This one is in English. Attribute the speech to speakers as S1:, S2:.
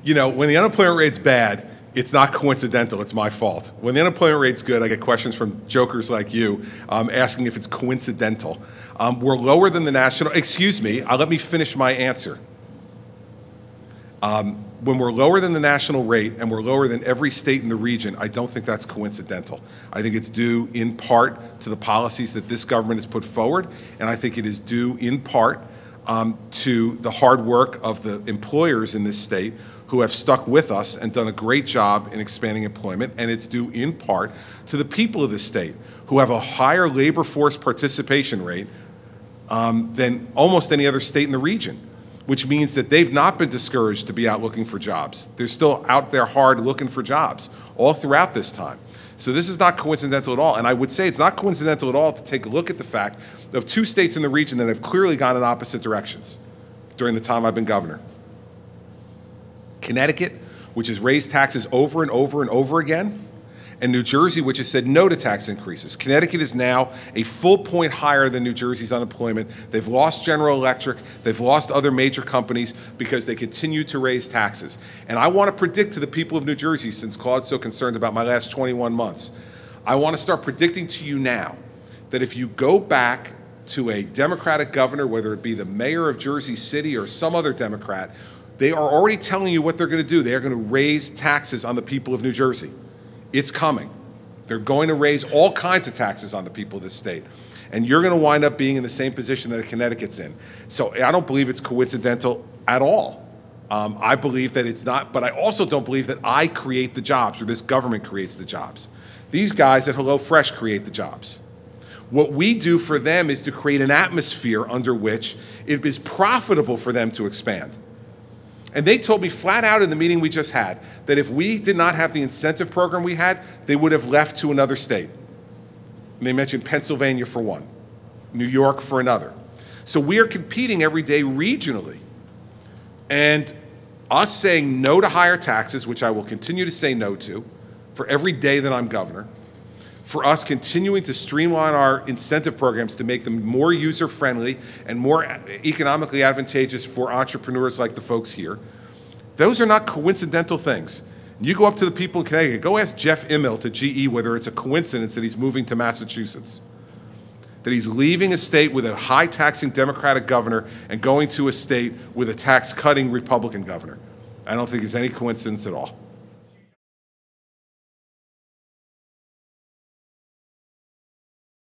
S1: You know, when the unemployment rate's bad, it's not coincidental, it's my fault. When the unemployment rate's good, I get questions from jokers like you asking if it's coincidental. We're lower than the national, excuse me, let me finish my answer. When we're lower than the national rate and we're lower than every state in the region, I don't think that's coincidental. I think it's due in part to the policies that this government has put forward, and I think it is due in part to the hard work of the employers in this state who have stuck with us and done a great job in expanding employment, and it's due in part to the people of this state who have a higher labor force participation rate than almost any other state in the region, which means that they've not been discouraged to be out looking for jobs. They're still out there hard looking for jobs all throughout this time. So this is not coincidental at all, and I would say it's not coincidental at all to take a look at the fact of two states in the region that have clearly gone in opposite directions during the time I've been governor. Connecticut, which has raised taxes over and over and over again, and New Jersey, which has said no to tax increases. Connecticut is now a full point higher than New Jersey's unemployment. They've lost General Electric. They've lost other major companies because they continue to raise taxes. And I want to predict to the people of New Jersey, since Claude's so concerned about my last 21 months, I want to start predicting to you now that if you go back to a Democratic governor, whether it be the mayor of Jersey City or some other Democrat, they are already telling you what they're going to do. They are going to raise taxes on the people of New Jersey. It's coming. They're going to raise all kinds of taxes on the people of this state. And you're going to wind up being in the same position that Connecticut's in. So I don't believe it's coincidental at all. I believe that it's not, but I also don't believe that I create the jobs or this government creates the jobs. These guys at HelloFresh create the jobs. What we do for them is to create an atmosphere under which it is profitable for them to expand. And they told me flat out in the meeting we just had that if we did not have the incentive program we had, they would have left to another state. And they mentioned Pennsylvania for one, New York for another. So we are competing every day regionally. And us saying no to higher taxes, which I will continue to say no to for every day that I'm governor, for us continuing to streamline our incentive programs to make them more user-friendly and more economically advantageous for entrepreneurs like the folks here, those are not coincidental things. You go up to the people in Connecticut, go ask Jeff Immelt of GE whether it's a coincidence that he's moving to Massachusetts, that he's leaving a state with a high-taxing Democratic governor and going to a state with a tax-cutting Republican governor. I don't think it's any coincidence at all.